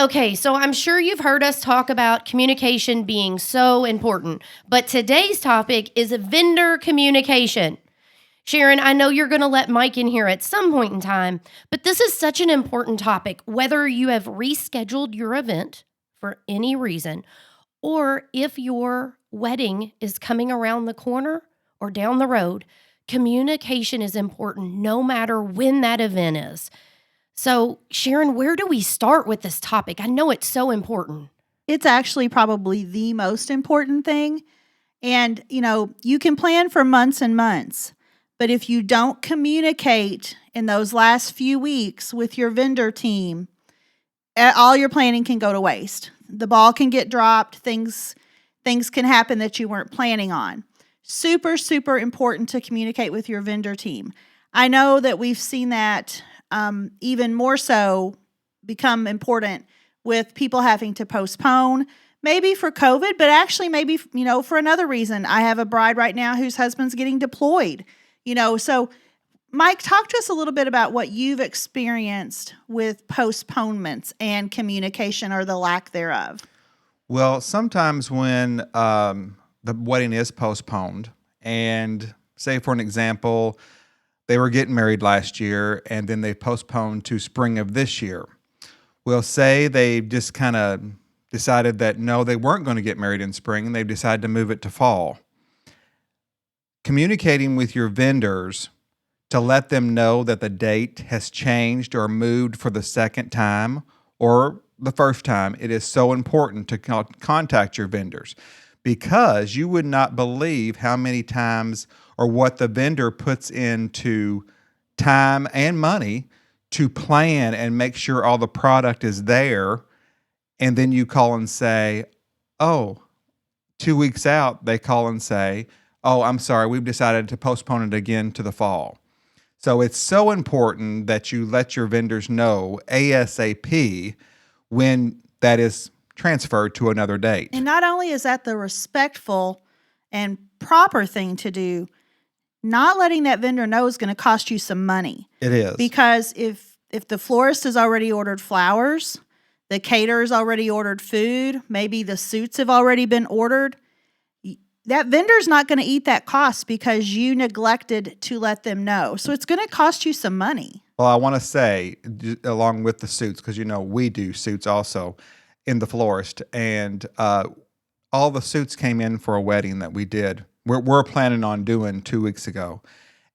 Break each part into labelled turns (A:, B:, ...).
A: Okay, so I'm sure you've heard us talk about communication being so important, but today's topic is vendor communication. Sharon, I know you're going to let Mike in here at some point in time, but this is such an important topic. Whether you have rescheduled your event for any reason, or if your wedding is coming around the corner or down the road, communication is important no matter when that event is. So, Sharon, where do we start with this topic? I know it's so important.
B: It's actually probably the most important thing. And, you can plan for months and months, but if you don't communicate in those last few weeks with your vendor team, all your planning can go to waste. The ball can get dropped. Things can happen that you weren't planning on. Super, super important to communicate with your vendor team. I know that we've seen that even more so become important with people having to postpone, maybe for COVID, but actually maybe, for another reason. I have a bride right now whose husband's getting deployed, so Mike, talk to us a little bit about what you've experienced with postponements and communication or the lack thereof.
C: Well, sometimes when the wedding is postponed, and say for an example, they were getting married last year and then they postponed to spring of this year. We'll say they just kind of decided that no, they weren't going to get married in spring and they've decided to move it to fall. Communicating with your vendors to let them know that the date has changed or moved for the second time or the first time, it is so important to contact your vendors, because you would not believe how many times or what the vendor puts into time and money to plan and make sure all the product is there. And then you call and say, oh, 2 weeks out, they call and say, oh, I'm sorry, we've decided to postpone it again to the fall. So it's so important that you let your vendors know ASAP when that is transferred to another date.
B: And not only is that the respectful and proper thing to do, not letting that vendor know is going to cost you some money.
C: It is.
B: Because if the florist has already ordered flowers, the caterer's already ordered food, maybe the suits have already been ordered, that vendor's not going to eat that cost because you neglected to let them know. So it's going to cost you some money.
C: Well, I want to say, along with the suits, because we do suits also in the florist, and all the suits came in for a wedding that we did. We're planning on doing 2 weeks ago,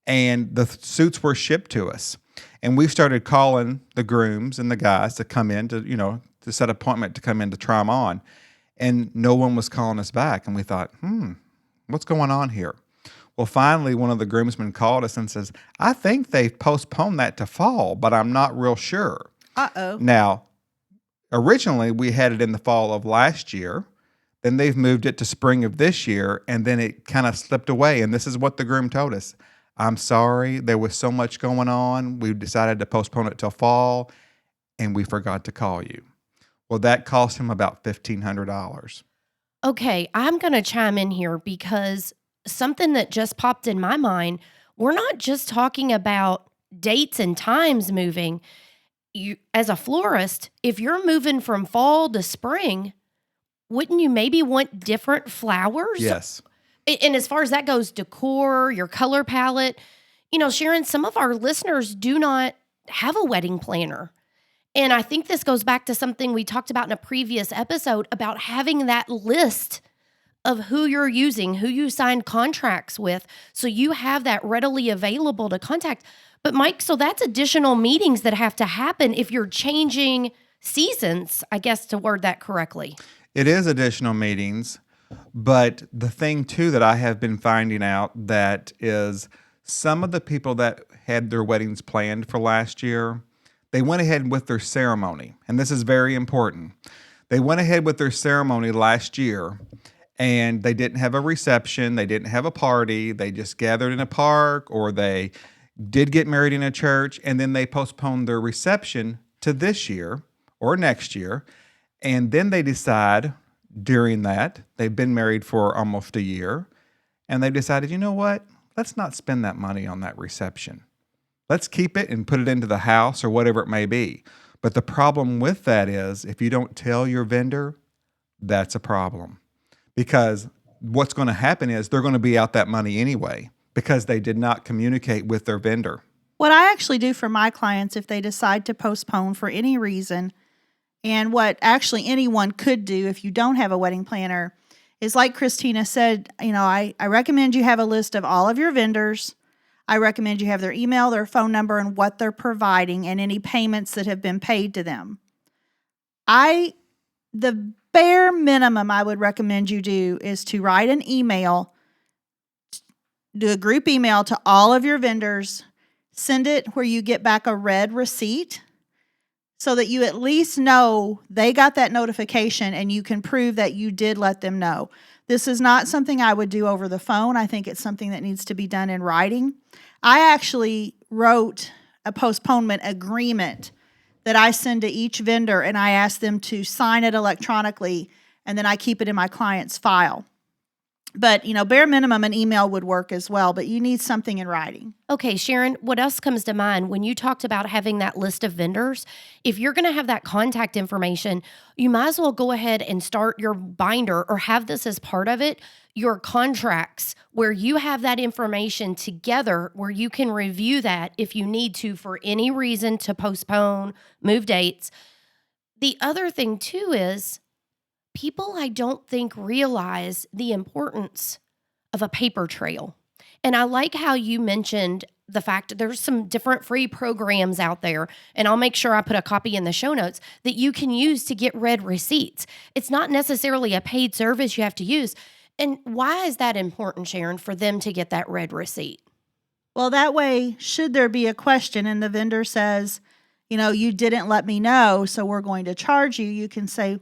C: and the suits were shipped to us, and we started calling the grooms and the guys to come in to set an appointment to come in to try them on, and no one was calling us back, and we thought, what's going on here? Well, finally, one of the groomsmen called us and says, I think they've postponed that to fall, but I'm not real sure.
B: Uh-oh.
C: Now, originally, we had it in the fall of last year. Then they've moved it to spring of this year, and then it kind of slipped away. And this is what the groom told us. I'm sorry, there was so much going on. We decided to postpone it till fall, and we forgot to call you. Well, that cost him about $1,500.
A: Okay, I'm going to chime in here because something that just popped in my mind, we're not just talking about dates and times moving. You, as a florist, if you're moving from fall to spring, wouldn't you maybe want different flowers?
C: Yes.
A: And as far as that goes, decor, your color palette, Sharon, some of our listeners do not have a wedding planner. And I think this goes back to something we talked about in a previous episode about having that list of who you're using, who you signed contracts with, so you have that readily available to contact. But Mike, so that's additional meetings that have to happen if you're changing seasons, I guess, to word that correctly.
C: It is additional meetings, but the thing too that I have been finding out that is some of the people that had their weddings planned for last year, they went ahead with their ceremony, and this is very important. They went ahead with their ceremony last year, and they didn't have a reception, they didn't have a party, they just gathered in a park, or they did get married in a church, and then they postponed their reception to this year or next year, and then they decide during that, they've been married for almost a year, and they decided, you know what, let's not spend that money on that reception. Let's keep it and put it into the house or whatever it may be. But the problem with that is if you don't tell your vendor, that's a problem. Because what's going to happen is they're going to be out that money anyway because they did not communicate with their vendor.
B: What I actually do for my clients if they decide to postpone for any reason, and what actually anyone could do if you don't have a wedding planner, is like Kristina said, I recommend you have a list of all of your vendors. I recommend you have their email, their phone number, and what they're providing, and any payments that have been paid to them. The bare minimum I would recommend you do is to write an email, do a group email to all of your vendors, send it where you get back a red receipt so that you at least know they got that notification and you can prove that you did let them know. This is not something I would do over the phone. I think it's something that needs to be done in writing. I actually wrote a postponement agreement that I send to each vendor, and I ask them to sign it electronically, and then I keep it in my client's file. But, bare minimum, an email would work as well, but you need something in writing.
A: Okay, Sharon, what else comes to mind when you talked about having that list of vendors? If you're going to have that contact information, you might as well go ahead and start your binder or have this as part of it, your contracts, where you have that information together where you can review that if you need to for any reason to postpone, move dates. The other thing too is people, I don't think, realize the importance of a paper trail. And I like how you mentioned the fact that there's some different free programs out there, and I'll make sure I put a copy in the show notes, that you can use to get red receipts. It's not necessarily a paid service you have to use. And why is that important, Sharon, for them to get that red receipt?
B: Well, that way, should there be a question and the vendor says, you didn't let me know, so we're going to charge you, you can say,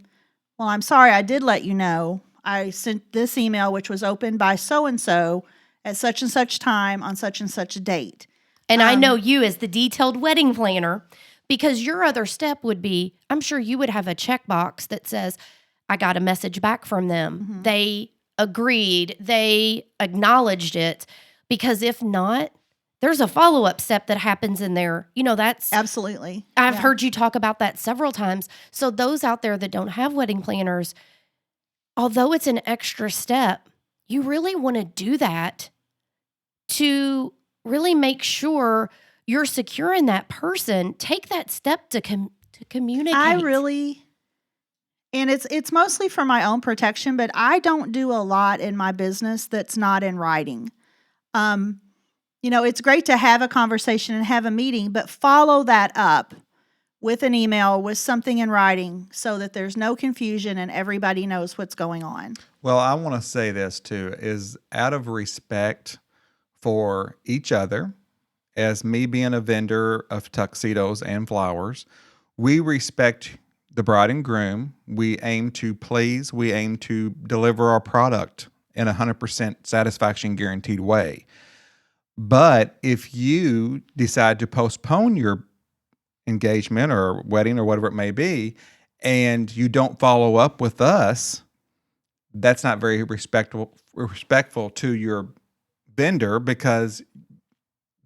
B: well, I'm sorry, I did let you know. I sent this email, which was opened by so-and-so at such and such time on such and such date.
A: And I know you as the detailed wedding planner, because your other step would be, I'm sure you would have a checkbox that says, I got a message back from them. Mm-hmm. They agreed. They acknowledged it. Because if not, there's a follow-up step that happens in there. That's...
B: Absolutely.
A: I've heard you talk about that several times. So those out there that don't have wedding planners, although it's an extra step, you really want to do that to really make sure you're securing that person. Take that step to communicate.
B: And it's mostly for my own protection, but I don't do a lot in my business that's not in writing. It's great to have a conversation and have a meeting, but follow that up with an email, with something in writing so that there's no confusion and everybody knows what's going on.
C: Well, I want to say this too, is out of respect for each other, as me being a vendor of tuxedos and flowers, we respect the bride and groom. We aim to please. We aim to deliver our product in a 100% satisfaction guaranteed way. But if you decide to postpone your engagement or wedding or whatever it may be, and you don't follow up with us, that's not very respectful to your vendor, because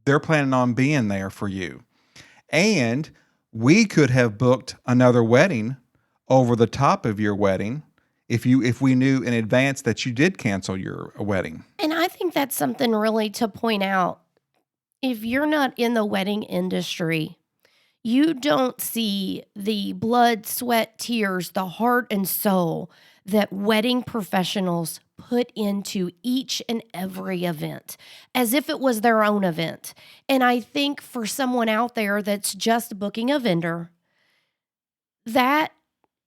C: they're planning on being there for you. And we could have booked another wedding over the top of your wedding if we knew in advance that you did cancel your wedding.
A: And I think that's something really to point out. If you're not in the wedding industry, you don't see the blood, sweat, tears, the heart and soul that wedding professionals put into each and every event as if it was their own event. And I think for someone out there that's just booking a vendor, that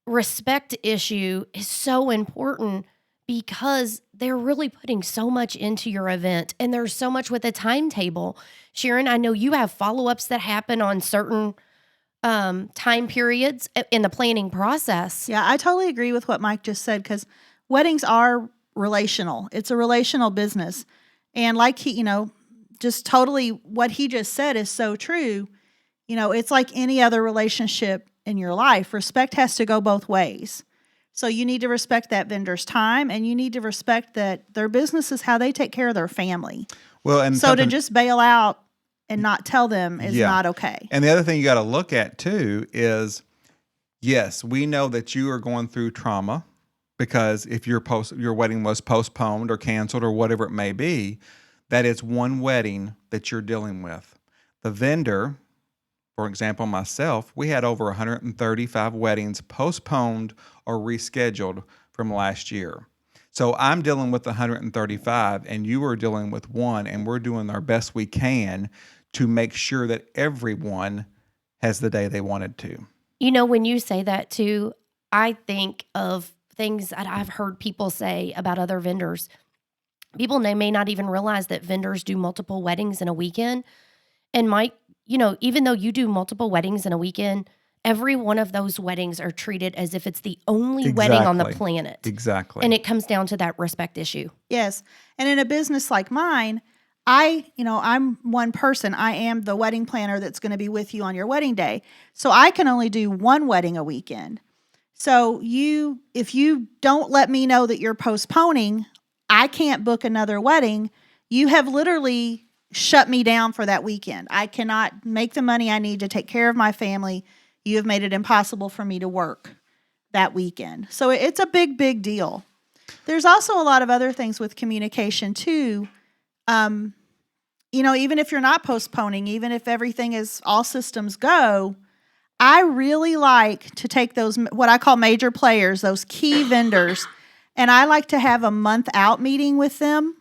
A: respect issue is so important because they're really putting so much into your event, and there's so much with a timetable. Sharon, I know you have follow-ups that happen on certain time periods in the planning process.
B: Yeah, I totally agree with what Mike just said, because weddings are relational. It's a relational business. And like just totally what he just said is so true. It's like any other relationship in your life. Respect has to go both ways. So you need to respect that vendor's time, and you need to respect that their business is how they take care of their family.
C: Well, and
B: so to just bail out and not tell them is
C: Yeah.
B: not okay.
C: And the other thing you got to look at too is, yes, we know that you are going through trauma because if your wedding was postponed or canceled or whatever it may be, that is one wedding that you're dealing with. The vendor, for example, myself, we had over 135 weddings postponed or rescheduled from last year. So I'm dealing with 135 and you are dealing with one, and we're doing our best we can to make sure that everyone has the day they wanted to.
A: You know, when you say that too, I think of things that I've heard people say about other vendors. People may not even realize that vendors do multiple weddings in a weekend. And Mike, even though you do multiple weddings in a weekend, every one of those weddings are treated as if it's the only wedding on the planet.
C: Exactly.
A: And it comes down to that respect issue.
B: Yes. And in a business like mine, I'm one person. I am the wedding planner that's going to be with you on your wedding day. So I can only do one wedding a weekend. So if you don't let me know that you're postponing, I can't book another wedding. You have literally shut me down for that weekend. I cannot make the money I need to take care of my family. You have made it impossible for me to work that weekend. So it's a big, big deal. There's also a lot of other things with communication too. Even if you're not postponing, even if everything is all systems go, I really like to take those, what I call major players, those key vendors, and I like to have a month out meeting with them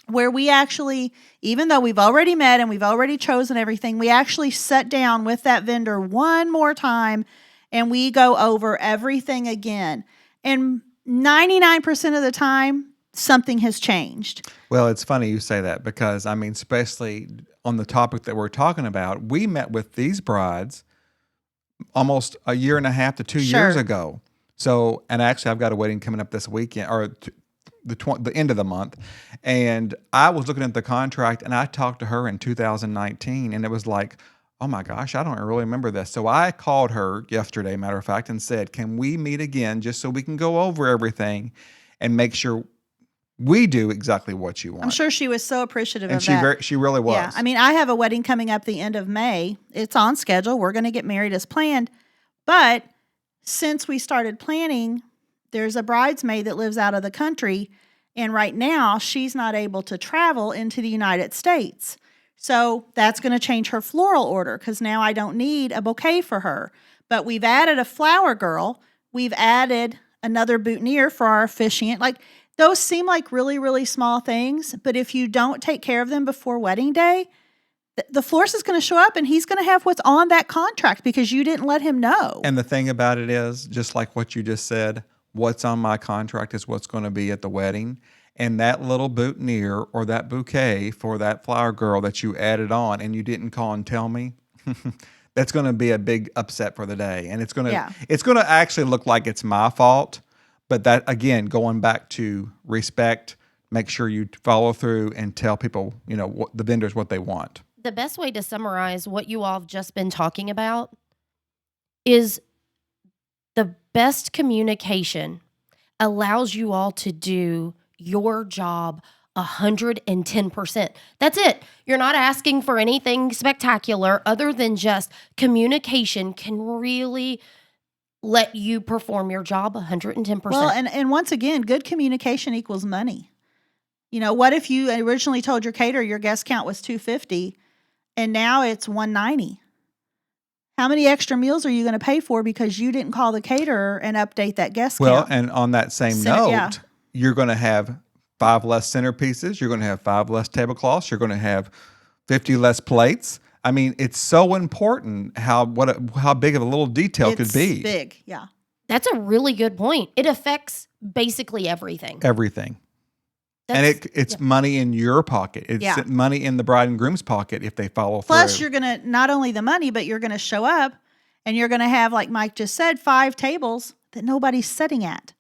B: where we actually, even though we've already met and we've already chosen everything, we actually sit down with that vendor one more time and we go over everything again. And 99% of the time, something has changed.
C: Well, it's funny you say that because, especially on the topic that we're talking about, we met with these brides almost a year and a half to 2 years ago. So, and actually I've got a wedding coming up this weekend or the end of the month. And I was looking at the contract and I talked to her in 2019 and it was like, oh my gosh, I don't really remember this. So I called her yesterday, matter of fact, and said, can we meet again just so we can go over everything and make sure we do exactly what you want.
B: I'm sure she was so appreciative of
C: that. She really was.
B: Yeah. I have a wedding coming up the end of May. It's on schedule. We're going to get married as planned. But since we started planning, there's a bridesmaid that lives out of the country. And right now, she's not able to travel into the United States. So that's going to change her floral order because now I don't need a bouquet for her. But we've added a flower girl. We've added another boutonniere for our officiant. Those seem like really, really small things, but if you don't take care of them before wedding day, the florist is going to show up and he's going to have what's on that contract because you didn't let him know.
C: And the thing about it is, just like what you just said, what's on my contract is what's going to be at the wedding. And that little boutonniere or that bouquet for that flower girl that you added on and you didn't call and tell me, that's going to be a big upset for the day. And it's going to actually look like it's my fault. But that, again, going back to respect, make sure you follow through and tell people, the vendors what they want.
A: The best way to summarize what you all have just been talking about is the best communication allows you all to do your job 110%. That's it. You're not asking for anything spectacular other than just communication can really let you perform your job 110%.
B: Well, and once again, good communication equals money. What if you originally told your caterer your guest count was 250 and now it's 190? How many extra meals are you going to pay for because you didn't call the caterer and update that guest count?
C: Well, and on that same note, you're going to have 5 less centerpieces. You're going to have 5 less tablecloths. You're going to have 50 less plates. It's so important how big of a little detail could be.
B: It's big, yeah.
A: That's a really good point. It affects basically everything.
C: Everything. And it's money in your pocket. It's money in the bride and groom's pocket if they follow through.
B: Plus, you're going to, not only the money, but you're going to show up and you're going to have, like Mike just said, 5 tables that nobody's sitting at.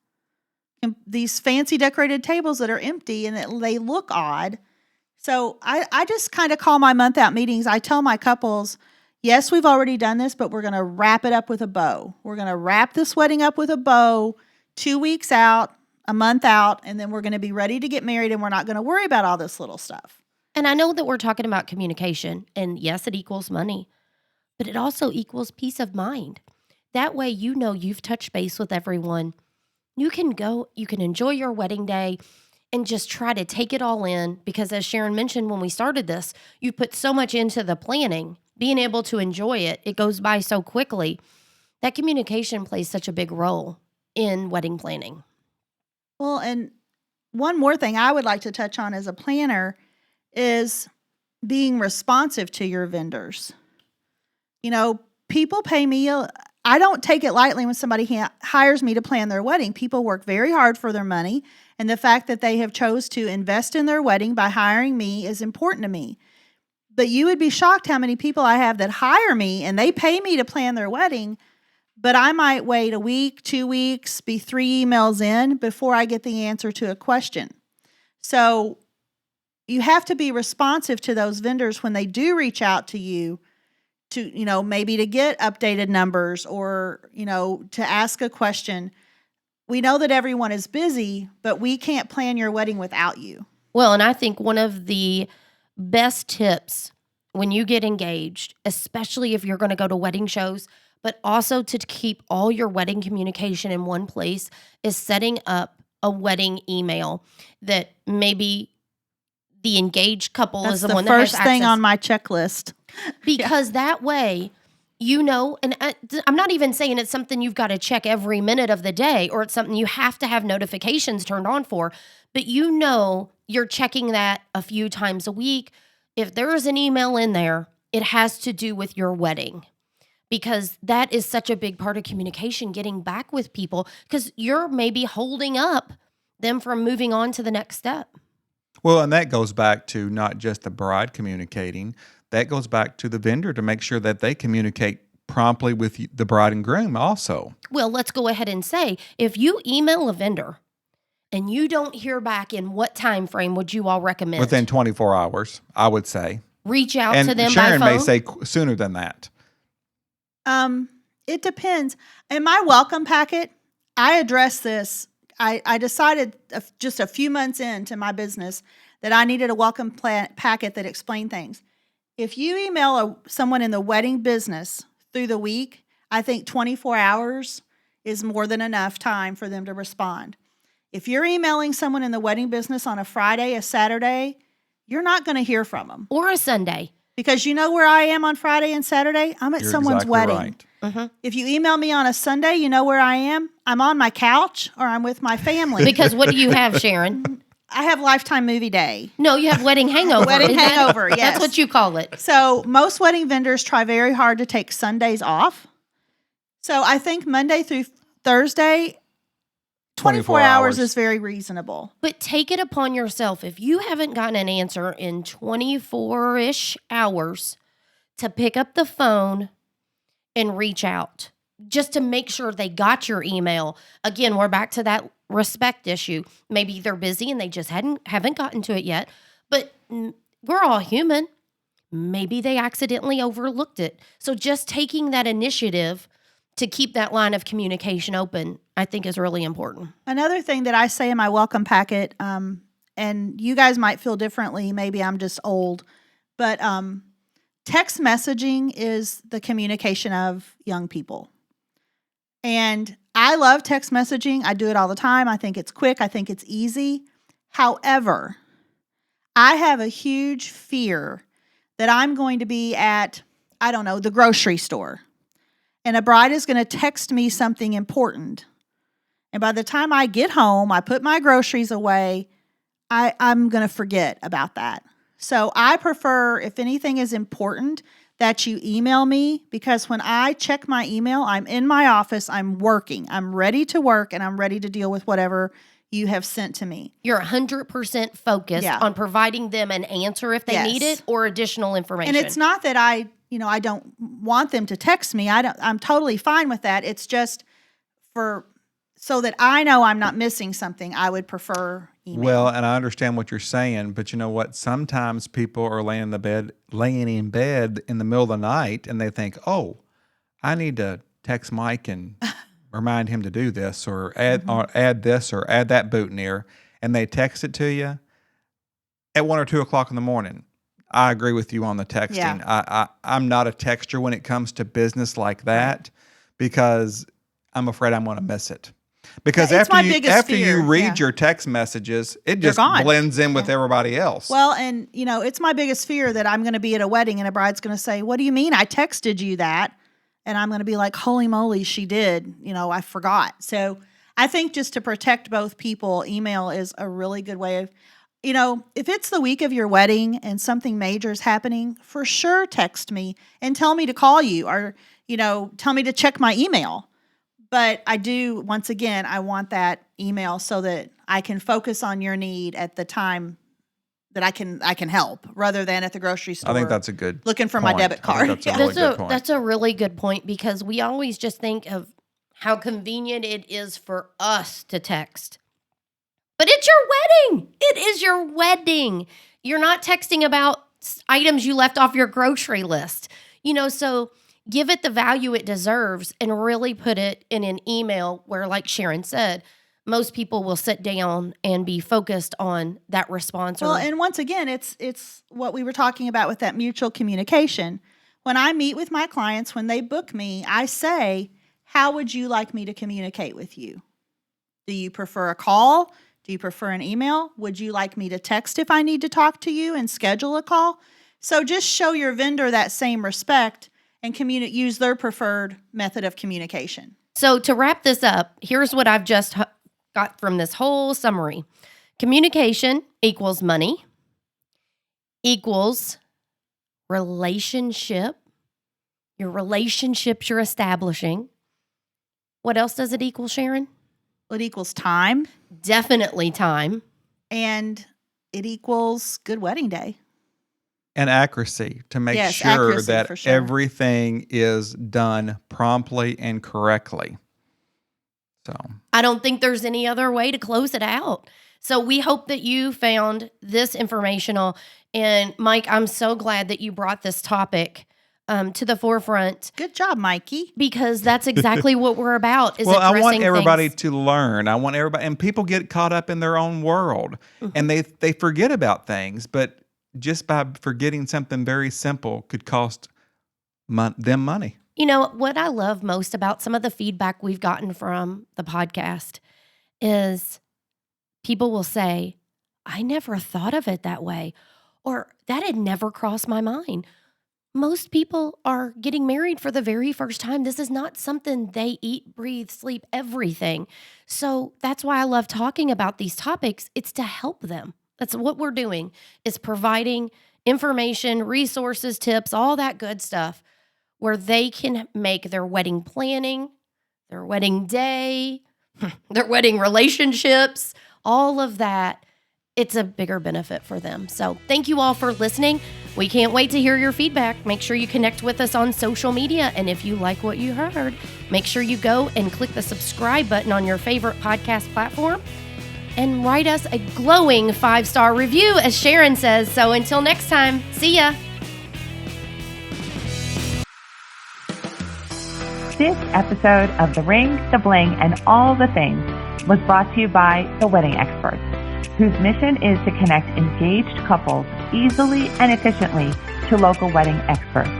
B: And these fancy decorated tables that are empty and that they look odd. So I just kind of call my month out meetings. I tell my couples, yes, we've already done this, but we're going to wrap it up with a bow. We're going to wrap this wedding up with a bow 2 weeks out, a month out, and then we're going to be ready to get married and we're not going to worry about all this little stuff.
A: And I know that we're talking about communication, and yes, it equals money, but it also equals peace of mind. That way, you know you've touched base with everyone. You can go, you can enjoy your wedding day and just try to take it all in because, as Sharon mentioned when we started this, you put so much into the planning, being able to enjoy it. It goes by so quickly. That communication plays such a big role in wedding planning.
B: Well, and one more thing I would like to touch on as a planner is being responsive to your vendors. People pay me. I don't take it lightly when somebody hires me to plan their wedding. People work very hard for their money, and the fact that they have chose to invest in their wedding by hiring me is important to me. But you would be shocked how many people I have that hire me and they pay me to plan their wedding, but I might wait a week, 2 weeks, be 3 emails in before I get the answer to a question. So you have to be responsive to those vendors when they do reach out to you to, maybe to get updated numbers or, to ask a question. We know that everyone is busy, but we can't plan your wedding without you.
A: Well, and I think one of the best tips when you get engaged, especially if you're going to go to wedding shows, but also to keep all your wedding communication in one place, is setting up a wedding email that maybe the engaged couple
B: That's
A: is the
B: the
A: one that has
B: first thing
A: access.
B: on my checklist.
A: Because that way, and I'm not even saying it's something you've got to check every minute of the day or it's something you have to have notifications turned on for, but you're checking that a few times a week. If there is an email in there, it has to do with your wedding because that is such a big part of communication, getting back with people because you're maybe holding up them from moving on to the next step.
C: Well, and that goes back to not just the bride communicating, that goes back to the vendor to make sure that they communicate promptly with the bride and groom also.
A: Well, let's go ahead and say, if you email a vendor and you don't hear back, in what time frame would you all recommend?
C: Within 24 hours, I would say.
A: Reach out
C: And
A: to them
C: Sharon
A: by phone?
C: may say sooner than that.
B: It depends. In my welcome packet, I address this. I decided just a few months into my business that I needed a welcome packet that explained things. If you email someone in the wedding business through the week, I think 24 hours is more than enough time for them to respond. If you're emailing someone in the wedding business on a Friday, a Saturday, you're not going to hear from them.
A: Or a Sunday.
B: Because you know where I am on Friday and Saturday? I'm at
C: You're
B: someone's
C: exactly
B: wedding.
C: right.
B: If you email me on a Sunday, you know where I am? I'm on my couch or I'm with my family.
A: Because what do you have, Sharon?
B: I have Lifetime Movie Day.
A: No, you have wedding hangover.
B: Wedding hangover, yes.
A: That's what you call it.
B: So most wedding vendors try very hard to take Sundays off. So I think Monday through Thursday, 24 hours is very reasonable.
A: But take it upon yourself. If you haven't gotten an answer in 24-ish hours, to pick up the phone and reach out just to make sure they got your email. Again, we're back to that respect issue. Maybe they're busy and they just haven't gotten to it yet, but we're all human. Maybe they accidentally overlooked it. So just taking that initiative to keep that line of communication open, I think is really important.
B: Another thing that I say in my welcome packet, and you guys might feel differently, maybe I'm just old, but text messaging is the communication of young people. And I love text messaging. I do it all the time. I think it's quick. I think it's easy. However, I have a huge fear that I'm going to be at, the grocery store. And a bride is going to text me something important. And by the time I get home, I put my groceries away, I'm going to forget about that. So I prefer, if anything is important, that you email me, because when I check my email, I'm in my office, I'm working, I'm ready to work, and I'm ready to deal with whatever you have sent to me.
A: You're 100% focused on providing them an answer if they need it or additional information.
B: And it's not that I don't want them to text me. I'm totally fine with that. It's just so that I know I'm not missing something, I would prefer email.
C: Well, and I understand what you're saying, but you know what? Sometimes people are laying in bed in the middle of the night, and they think, "Oh, I need to text Mike and remind him to do this, or add this, or add that boutonniere," and they text it to you at 1 or 2 o'clock in the morning. I agree with you on the texting.
B: Yeah.
C: I'm not a texter when it comes to business like that because I'm afraid I'm going to miss it. Because
B: It's my biggest
C: after you
B: fear.
C: read
B: Yeah.
C: your text messages, it
B: They're
C: just
B: gone.
C: blends in with everybody else.
B: Well, and it's my biggest fear that I'm going to be at a wedding and a bride's going to say, "What do you mean I texted you that?" And I'm going to be like, "Holy moly, she did. I forgot." So I think just to protect both people, email is a really good way of, if it's the week of your wedding and something major is happening, for sure text me and tell me to call you or, tell me to check my email. But I do, once again, I want that email so that I can focus on your need at the time that I can help rather than at the grocery store.
C: I think that's a good
B: looking for my
C: point.
B: debit
C: I think
B: card.
C: that's a
B: Yeah.
C: really good point.
A: That's a really good point because we always just think of how convenient it is for us to text. But it's your wedding. It is your wedding. You're not texting about items you left off your grocery list. So give it the value it deserves and really put it in an email where, like Sharon said, most people will sit down and be focused on that response.
B: Well, and once again, it's what we were talking about with that mutual communication. When I meet with my clients, when they book me, I say, "How would you like me to communicate with you? Do you prefer a call? Do you prefer an email? Would you like me to text if I need to talk to you and schedule a call?" So just show your vendor that same respect and use their preferred method of communication.
A: So to wrap this up, here's what I've just got from this whole summary. Communication equals money, equals relationship, your relationships you're establishing. What else does it equal, Sharon?
B: It equals time.
A: Definitely time.
B: And it equals good wedding day.
C: And accuracy to make
B: Yes,
C: sure
B: accuracy,
C: that
B: for sure.
C: everything is done promptly and correctly. So
A: I don't think there's any other way to close it out. So we hope that you found this informational. And Mike, I'm so glad that you brought this topic to the forefront.
B: Good job, Mikey.
A: Because that's exactly what we're about.
C: well, I want
A: addressing
C: everybody
A: things.
C: to learn. I want everybody, and people get caught up in their own world, and they forget about things. But just by forgetting something very simple could cost them money.
A: What I love most about some of the feedback we've gotten from the podcast is people will say, "I never thought of it that way," or "That had never crossed my mind." Most people are getting married for the very first time. This is not something they eat, breathe, sleep, everything. So that's why I love talking about these topics. It's to help them. That's what we're doing, is providing information, resources, tips, all that good stuff where they can make their wedding planning, their wedding day, their wedding relationships, all of that. It's a bigger benefit for them. So thank you all for listening. We can't wait to hear your feedback. Make sure you connect with us on social media. And if you like what you heard, make sure you go and click the subscribe button on your favorite podcast platform and write us a glowing 5-star review, as Sharon says. So until next time, see ya.
D: This episode of The Ring, The Bling, and All the Things was brought to you by The Wedding Experts, whose mission is to connect engaged couples easily and efficiently to local wedding experts.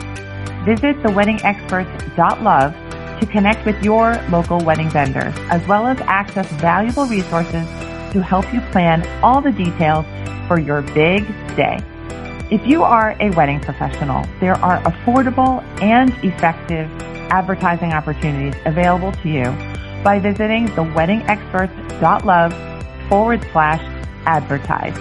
D: Visit theweddingexperts.love to connect with your local wedding vendors, as well as access valuable resources to help you plan all the details for your big day. If you are a wedding professional, there are affordable and effective advertising opportunities available to you by visiting theweddingexperts.love/advertise.